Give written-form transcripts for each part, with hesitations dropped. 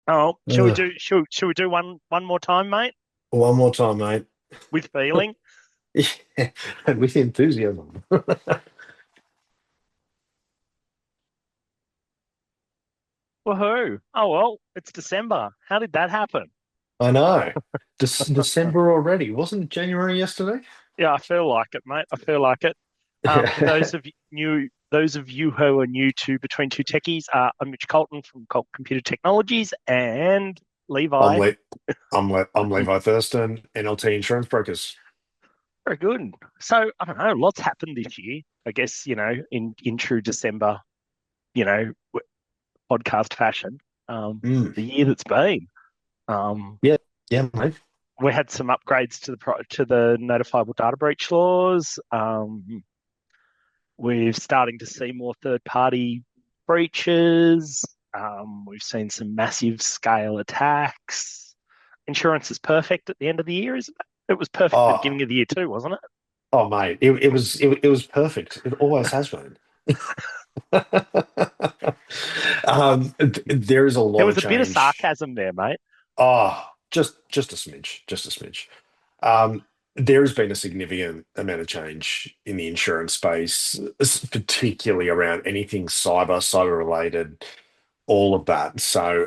Oh, shall we Ugh. do? Shall we do one more time, mate? One more time, mate. With feeling. Yeah, and with enthusiasm. Woohoo! Oh well, it's December. How did that happen? I know. December already. Wasn't it January yesterday? Yeah, I feel like it, mate. I feel like it. For those of you who are new to Between Two Techies, I'm Mitch Colton from Colt Computer Technologies and I'm Levi. Le I'm Levi Thurston, NLT Insurance Brokers. Very good. So I don't know, lots happened this year. I guess in true December, you know, podcast fashion. Mm. The year that's been. Um, Yeah, yeah, mate. we had some upgrades to the notifiable data breach laws. We're starting to see more third party breaches. We've seen some massive scale attacks. Insurance is perfect at the end of the year, isn't it? It was perfect at the Oh, beginning of the year too, wasn't it? oh, mate. It was perfect. It always has been. There is a There lot of was a bit of change. sarcasm there, mate. Oh, just a smidge, just a smidge. Um, there has been a significant amount of change in the insurance space, particularly around anything cyber related, all of that. So,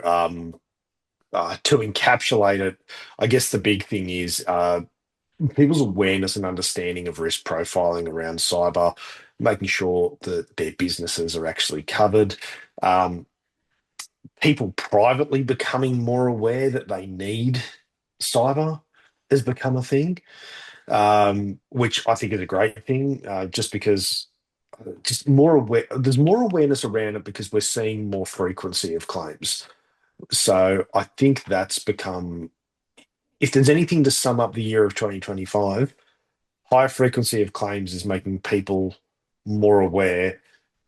to encapsulate it, I guess the big thing is people's awareness and understanding of risk profiling around cyber, making sure that their businesses are actually covered. Um, People privately becoming more aware that they need cyber has become a thing, which I think is a great thing, just because just more aware, there's more awareness around it because we're seeing more frequency of claims. So I think that's become, if there's anything to sum up the year of 2025, high frequency of claims is making people more aware.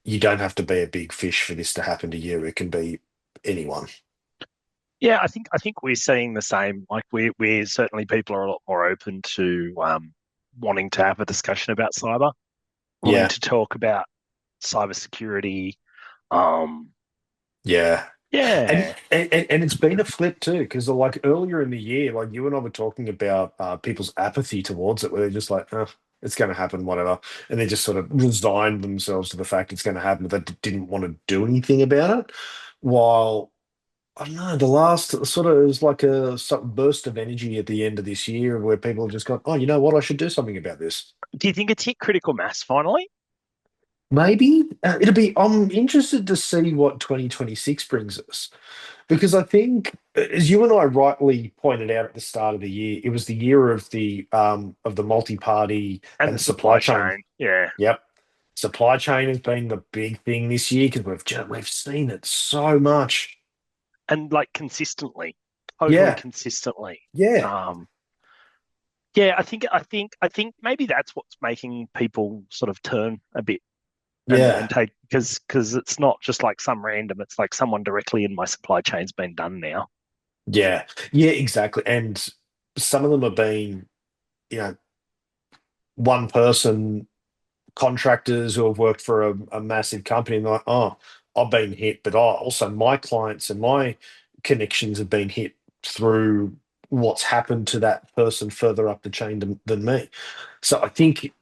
You don't have to be a big fish for this to happen to you. It can be anyone. Yeah, I think we're seeing the same. Like we're certainly people are a lot more open to wanting to have a discussion about cyber, wanting Yeah, to talk about cybersecurity. Um, yeah. And yeah, and it's been a flip too, because like earlier in the year, like you and I were talking about people's apathy towards it, where they're just like, oh, it's going to happen, whatever, and they just sort of resigned themselves to the fact it's going to happen, but they didn't want to do anything about it. While I don't know, the last sort of it was like a burst of energy at the end of this year, where people have just gone, oh, you know what, I should do something about this. do you think it's hit critical mass finally? Maybe it'll be. I'm interested to see what 2026 brings us. Because I think, as you and I rightly pointed out at the start of the year, it was the year of the multi-party And the and supply supply chain. chain, yeah, Yep, supply chain has been the big thing this year because we've seen it so much. and like consistently, totally Yeah, consistently. yeah, Um, yeah, I think maybe that's what's making people sort of turn a bit and yeah, take because it's not just like some random. It's like someone directly in my supply chain's been done now. yeah, yeah, exactly. And some of them have been, you know, one person contractors who have worked for a massive company and like, oh, I've been hit, but also my clients and my connections have been hit through what's happened to that person further up the chain than me. So I think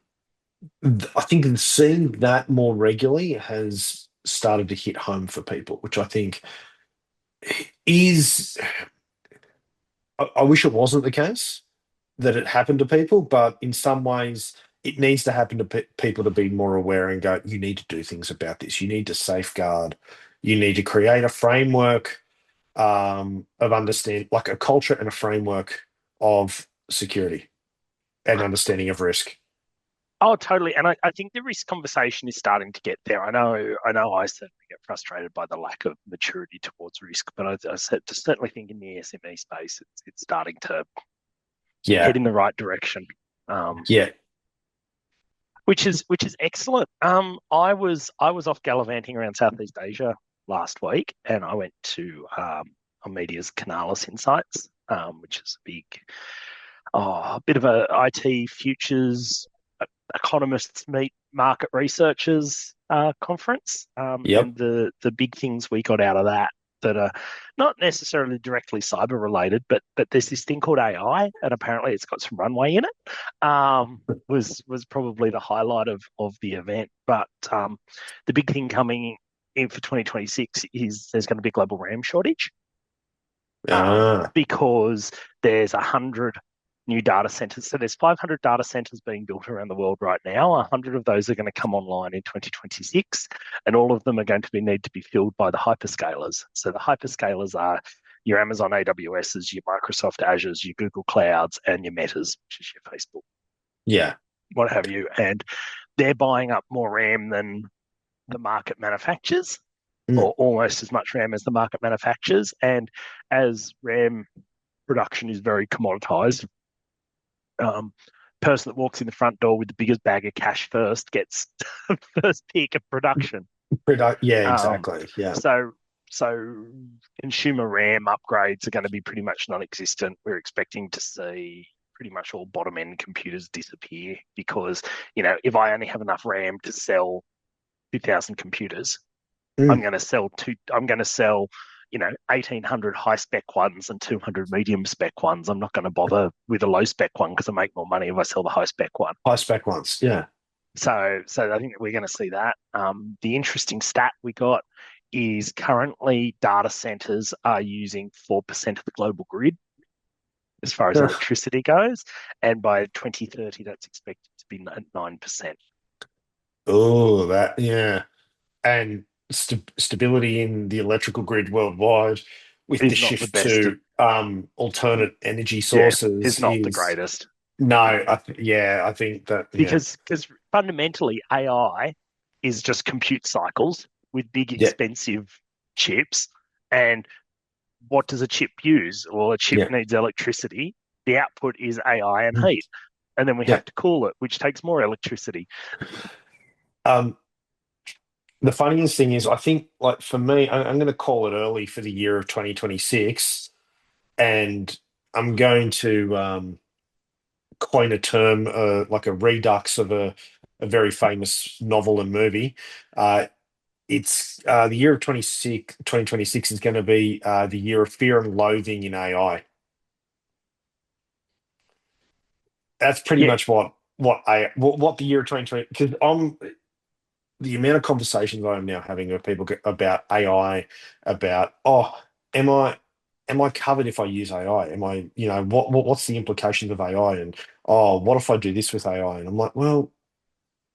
seeing that more regularly has started to hit home for people, which I think is I wish it wasn't the case that it happened to people, but in some ways, it needs to happen to people to be more aware and go, you need to do things about this. You need to safeguard. You need to create a framework of understand, like a culture and a framework of security and understanding of risk. Oh, totally. And I think the risk conversation is starting to get there. I know I certainly get frustrated by the lack of maturity towards risk, but certainly think in the SME space, it's starting to head Yeah, in the right direction, um, yeah, which is excellent. I was off gallivanting around Southeast Asia last week, and I went to Media's Canalis Insights, which is a bit of a IT futures economists meet market researchers conference. yep. And the big things we got out of that, that are not necessarily directly cyber related, but there's this thing called AI, and apparently it's got some runway in it. Was probably the highlight of the event. But the big thing coming in for 2026 is there's going to be a global RAM shortage, Ah, because there's 100 new data centers. So there's 500 data centers being built around the world right now. 100 of those are going to come online in 2026, and all of them are going to need to be filled by the hyperscalers. So the hyperscalers are your Amazon AWSs, your Microsoft Azures, your Google Clouds, and your Metas, which is your Facebook, yeah. what have you. And they're buying up more RAM than the market manufactures, Mm. or almost as much RAM as the market manufactures. And as RAM production is very commoditized, person that walks in the front door with the biggest bag of cash first gets first pick of production. Yeah, Um, exactly. Yeah. so so consumer RAM upgrades are going to be pretty much non-existent. We're expecting to see pretty much all bottom end computers disappear, because if I only have enough RAM to sell 2,000 computers, I'm Mm. going to sell 1,800 high spec ones and 200 medium spec ones. I'm not going to bother with a low spec one because I make more money if I sell the high spec one. High spec ones. Yeah. So I think we're going to see that. The interesting stat we got is currently data centers are using 4% of the global grid as far as electricity goes, and by 2030 that's expected to be 9%. Oh, that, yeah. And stability in the electrical grid worldwide with the Is not the shift best. to alternate energy Yeah, sources is not the is greatest. no, yeah, I think that yeah. Because fundamentally AI is just compute cycles with big Yeah, expensive chips. And what does a chip use? Well, a chip yeah. needs electricity. The output is AI and Mm. heat, and then we Yeah. have to cool it, which takes more electricity. Um, the funniest thing is I think like for me, I'm going to call it early for the year of 2026, and I'm going to coin a term like a redux of a very famous novel and movie. It's the year of 2026 is going to be the year of fear and loathing in AI. That's pretty Yeah, much what the year of 2020, because I'm the amount of conversations I'm now having with people about AI, about am I am I covered if I use AI? Am I, what's the implications of AI? And what if I do this with AI? And I'm like, well,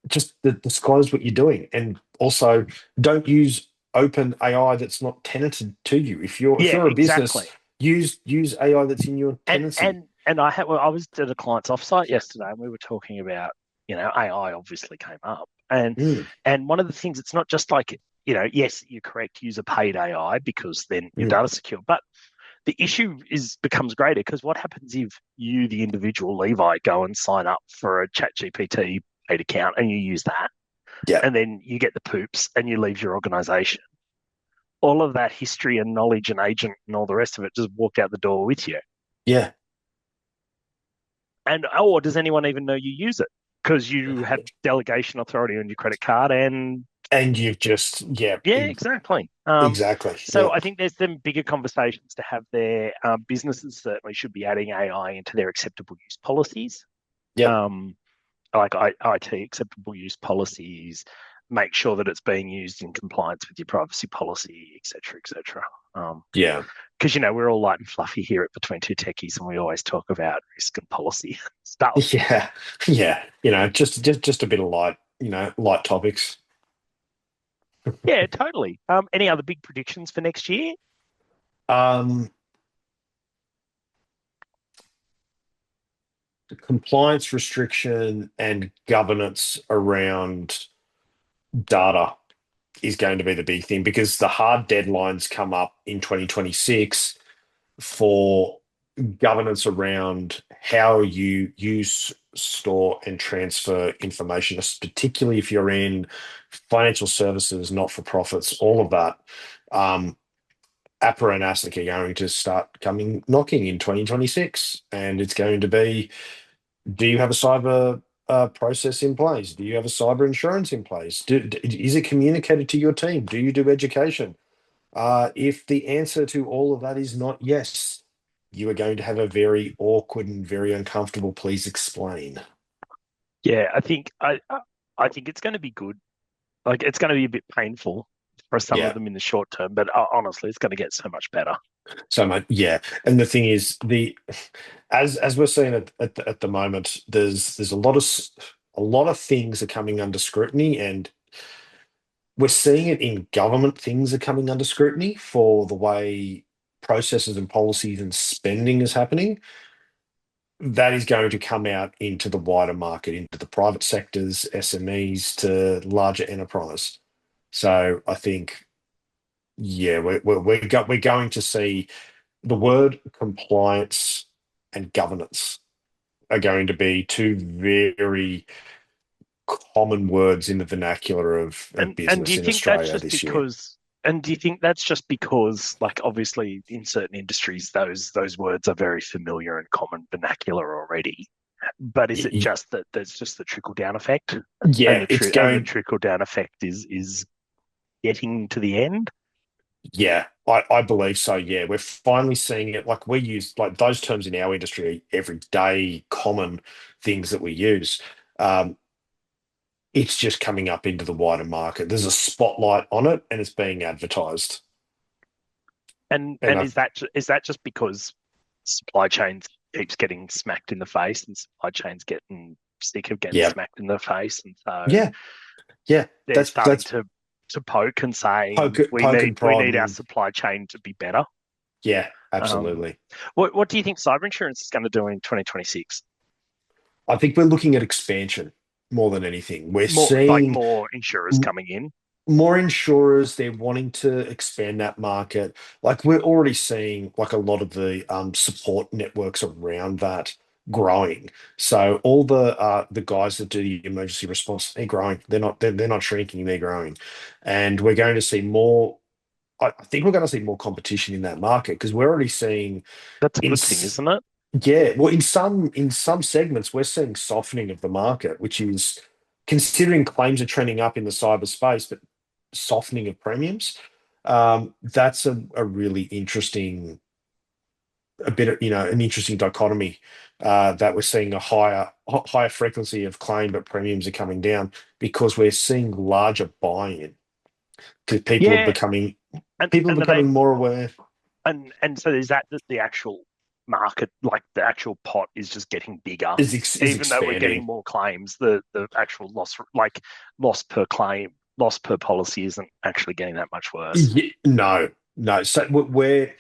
just disclose what you're doing, and also don't use open AI that's not tenanted to you. If yeah, you're a business, exactly. use AI that's in your And tenancy. and and I was at a client's offsite yesterday, and we were talking about, AI obviously came up, and Mm, and one of the things, it's not just like, yes, you're correct, use a paid AI because then your mm. data's secure, but the issue becomes greater, because what happens if you, the individual Levi, go and sign up for a Chat GPT paid account and you use that, Yeah, and then you get the poops and you leave your organization? All of that history and knowledge and agent and all the rest of it just walked out the door with you. yeah. And does anyone even know you use it? Because you have delegation authority on your credit card, and And you've just, yeah, yeah, exactly. exactly. So Yeah, I think there's some bigger conversations to have there. Businesses certainly should be adding AI into their acceptable use policies, yep, um, like IT acceptable use policies. Make sure that it's being used in compliance with your privacy policy, et cetera, et cetera. yeah, Because we're all light and fluffy here at Between Two Techies, and we always talk about risk and policy stuff. yeah, yeah. Just a bit of light, light topics. Yeah, totally. Any other big predictions for next year? Um, Compliance restriction and governance around data is going to be the big thing, because the hard deadlines come up in 2026 for governance around how you use, store, and transfer information, particularly if you're in financial services, not for profits, all of that. Um, APRA and ASIC are going to start coming knocking in 2026, and it's going to be, do you have a cyber process in place? Do you have a cyber insurance in place? Is it communicated to your team? Do you do education? If the answer to all of that is not yes, you are going to have a very awkward and very uncomfortable please explain. Yeah, I think it's going to be good. Like it's going to be a bit painful for some of Yeah. them in the short term, but honestly, it's going to get so much better. So much, yeah. And the thing is, the as we're seeing at the moment, there's a lot of things are coming under scrutiny, and we're seeing it in government. Things are coming under scrutiny for the way processes and policies and spending is happening. That is going to come out into the wider market, into the private sectors, SMEs to larger enterprise. So I think, yeah, we're going to see the word compliance and governance are going to be two very common words in the vernacular of And do business you in think that's Australia just this year. because? And do you think that's just because, like, obviously, in certain industries, those words are very familiar and common vernacular already? But is it just that there's just the trickle down effect, Yeah, it's and the going. trickle down effect is getting to the end? Yeah, I believe so. Yeah, we're finally seeing it. Like we use like those terms in our industry, everyday common things that we use. Um, it's just coming up into the wider market. There's a spotlight on it, and it's being advertised. And And I, is that just because supply chains keeps getting smacked in the face, and supply chains getting sick of getting yeah, smacked in the face, and so yeah, yeah. they're That's starting that's to poke and saying poke and we prod, need our and supply chain to be better. yeah, Um, absolutely. what do you think cyber insurance is going to do in 2026? I think we're looking at expansion more than anything. We're Like seeing more insurers m- coming in. more insurers, they're wanting to expand that market. Like we're already seeing like a lot of the support networks around that growing. So all the guys that do the emergency response, they're growing. They're not shrinking, they're growing. And we're going to see more. I think we're going to see more competition in that market because we're already seeing That's a in good thing, s- isn't it? yeah, well, in some segments, we're seeing softening of the market, which is considering claims are trending up in the cyberspace, but softening of premiums. That's a really interesting, a bit of, an interesting dichotomy that we're seeing a higher frequency of claim, but premiums are coming down because we're seeing larger buy-in because Yeah, people are and are they becoming more aware. and so is that the actual market, like the actual pot, is just getting bigger, Is even though we're getting expanding. more claims. The actual loss, like loss per claim, loss per policy, isn't actually getting that much worse. No, no. So we're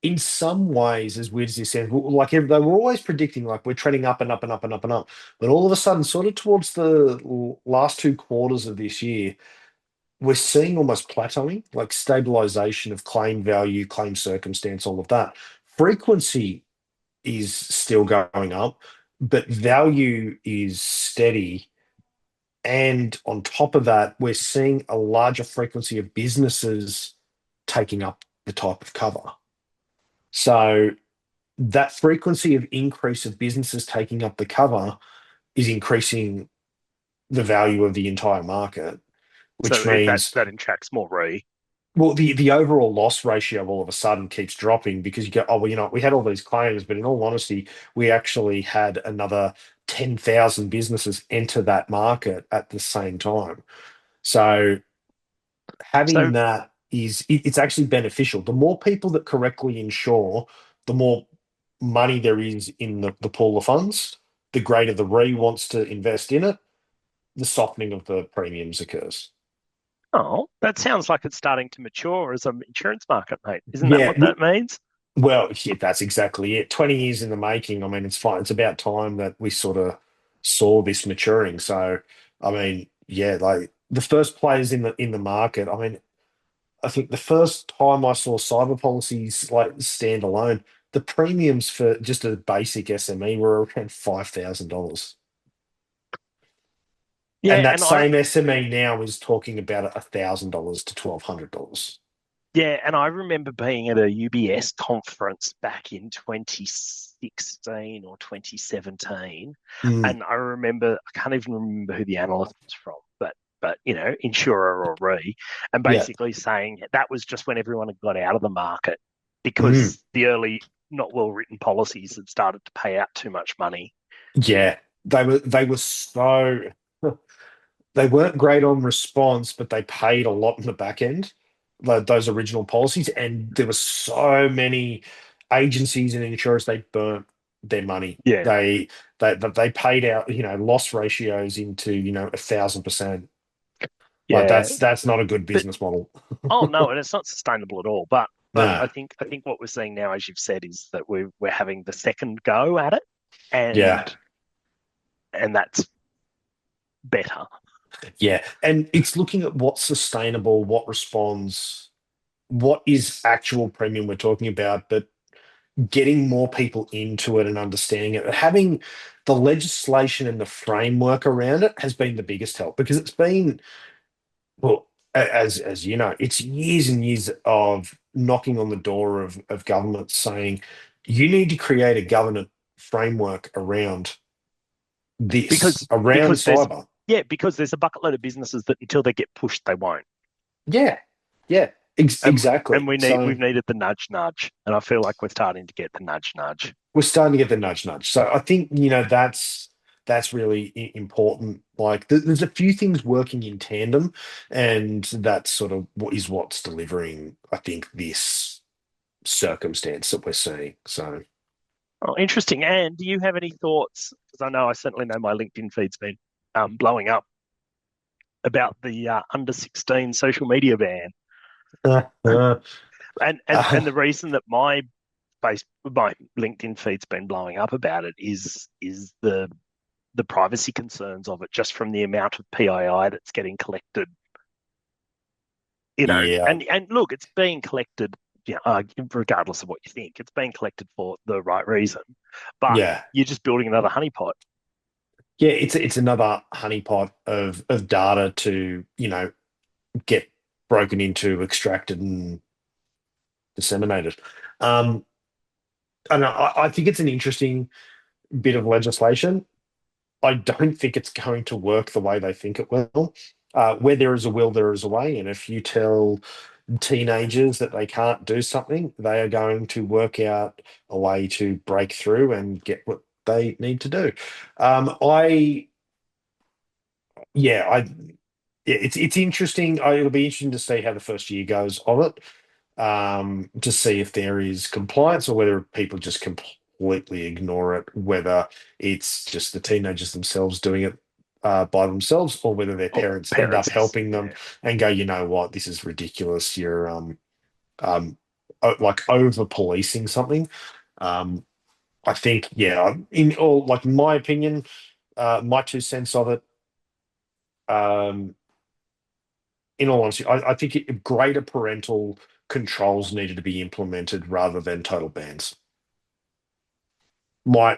in some ways, as weird as this sounds, like they were always predicting like we're trending up and up and up and up and up. But all of a sudden, sort of towards the last two quarters of this year, we're seeing almost plateauing, like stabilization of claim value, claim circumstance, all of that. Frequency is still going up, but value is steady. And on top of that, we're seeing a larger frequency of businesses taking up the type of cover. So that frequency of increase of businesses taking up the cover is increasing the value of the entire market, So which means, that attracts more re. well, the overall loss ratio all of a sudden keeps dropping because you go, oh, well, we had all these claims, but in all honesty, we actually had another 10,000 businesses enter that market at the same time. So So having that it's actually beneficial. The more people that correctly insure, the more money there is in the pool of funds, the greater the re wants to invest in it, the softening of the premiums occurs. oh, that sounds like it's starting to mature as an insurance market, mate. Isn't that Yeah, what that means? well, yeah, that's exactly it. 20 years in the making. I mean, it's fine. It's about time that we sort of saw this maturing. So, I mean, yeah, like the first players in the market. I mean, I think the first time I saw cyber policies like stand alone, the premiums for just a basic SME were around $5,000. And Yeah, that and I same SME now is talking about $1,000 to $1,200. Yeah, and I remember being at a UBS conference back in 2016 or 2017. Mm, And I remember, I can't even remember who the analyst was from, but but insurer or re, and Yeah. basically saying that was just when everyone had got out of the market Mm. because the early not well written policies had started to pay out too much money. Yeah. They were so they weren't great on response, but they paid a lot in the back end, those original policies. And there were so many agencies and insurers, they burnt their money. Yeah, They paid out, loss ratios into, 1,000%. Like yeah. that's not a good But business model. oh no, and it's not sustainable at all. But Nah. I think what we're seeing now, as you've said, is that we're having the second go at it, Yeah. and that's better. Yeah. And it's looking at what's sustainable, what responds, what is actual premium we're talking about, but getting more people into it and understanding it. Having the legislation and the framework around it has been the biggest help because it's been, well, as you know, it's years and years of knocking on the door of government saying, you need to create a governance framework around this, because around because there's cyber. yeah because there's a bucket load of businesses that until they get pushed they won't, Yeah, yeah, and exactly. So we've needed the nudge nudge, and I feel like we're starting to get the nudge nudge. we're starting to get the nudge nudge. So I think, that's really important. Like there's a few things working in tandem, and that's sort of what is what's delivering, I think, this circumstance that we're seeing. So Oh, interesting. And do you have any thoughts? Because I certainly know my LinkedIn feed's been blowing up about the under 16 social media ban, uh, uh, and the reason that my LinkedIn feed's been blowing up about it is the privacy concerns of it, just from the amount of PII that's getting collected. yeah, And look, it's being collected. Regardless of what you think, it's being collected for the right reason. But yeah, you're just building another honeypot. yeah. It's another honeypot of data to, get broken into, extracted, and disseminated. Um, and I think it's an interesting bit of legislation. I don't think it's going to work the way they think it will. Where there is a will, there is a way. And if you tell teenagers that they can't do something, they are going to work out a way to break through and get what they need to do. I, yeah, yeah, it's interesting. It'll be interesting to see how the first year goes of it, to see if there is compliance or whether people just completely ignore it, whether it's just the teenagers themselves doing it by themselves, or whether their Or parents end up parents, helping them yeah. and go, you know what, this is ridiculous. You're um like over policing something. Um, I think, yeah, in all, like, my opinion, my 2 cents of it. Um, in all honesty, I think greater parental controls needed to be implemented rather than total bans. My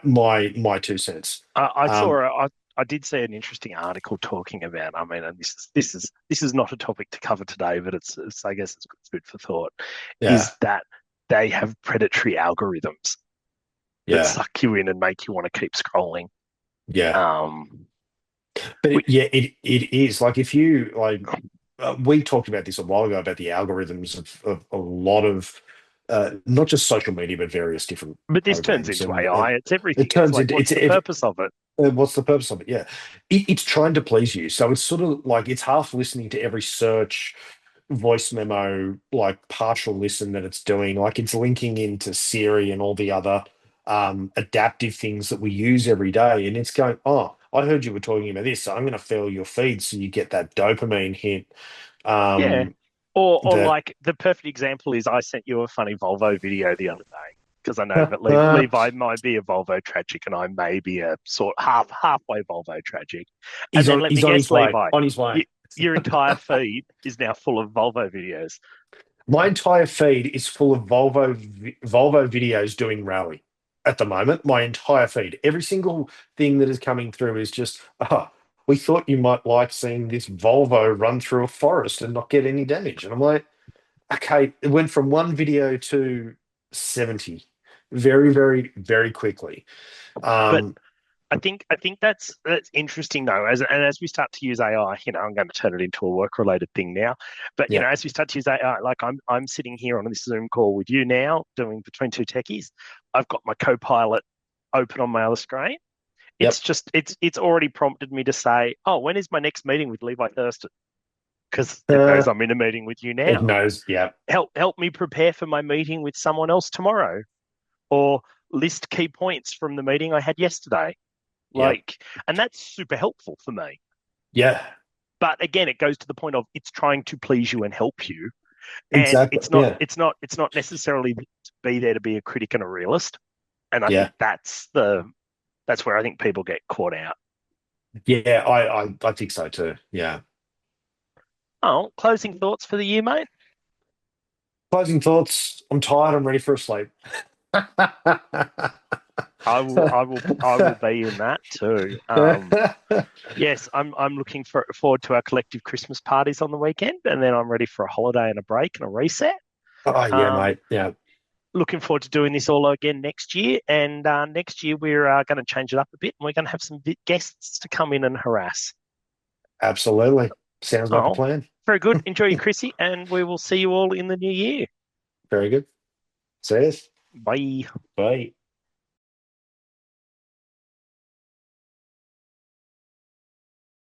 2 cents. I Um, saw I did see an interesting article talking about. I mean, and this is not a topic to cover today, but it's I guess it's food for thought. yeah, Is that they have predatory algorithms that yeah, suck you in and make you want to keep scrolling. yeah. Um, But we, yeah, it is like, if you like, we talked about this a while ago about the algorithms of a lot of, not just social media but various different but this turns programs, into and AI. It's it everything. It's turns like, into what's the purpose of it? what's the purpose of it? Yeah, it's trying to please you. So it's sort of like it's half listening to every search, voice memo, like partial listen that it's doing. Like it's linking into Siri and all the other adaptive things that we use every day. And it's going, oh, I heard you were talking about this, so I'm going to fill your feed so you get that dopamine hit. Yeah. Um, Or that like the perfect example is I sent you a funny Volvo video the other day because I know that Levi might be a Volvo tragic and I may be a sort halfway Volvo tragic. And then let me he's on guess, his way, Levi, on his you, way. your entire feed is now full of Volvo videos. My entire feed is full of Volvo videos doing rally at the moment. My entire feed, every single thing that is coming through is just, we thought you might like seeing this Volvo run through a forest and not get any damage. And I'm like, okay, it went from one video to 70 very, very, very quickly. But Um, I think that's interesting though. As we start to use AI, I'm going to turn it into a work related thing now. But Yeah. as we start to use AI, like I'm sitting here on this Zoom call with you now, doing between two techies. I've got my co-pilot open on my other screen. It's Yep. just it's already prompted me to say, oh, when is my next meeting with Levi Thurston? Because it knows Uh, I'm in a meeting with you it now. knows. Yeah. Help me prepare for my meeting with someone else tomorrow, or list key points from the meeting I had yesterday. Yep. And that's super helpful for me. Yeah. But again, it goes to the point of it's trying to please you and help you, and Exactly. Yeah. it's not necessarily to be there to be a critic and a realist. And I think Yeah. that's where I think people get caught out. Yeah. I think so too. Yeah. Oh, closing thoughts for the year, mate. Closing thoughts. I'm tired. I'm ready for a sleep. I will be in that too. Yes, I'm looking forward to our collective Christmas parties on the weekend, and then I'm ready for a holiday and a break and a reset. Oh yeah, Um, mate. Yeah. Looking forward to doing this all again next year. And next year we're going to change it up a bit, and we're going to have some guests to come in and harass. Absolutely. Sounds like a Oh, plan. very good. Enjoy your Chrissy, and we will see you all in the new year. Very good. See you. Bye. Bye.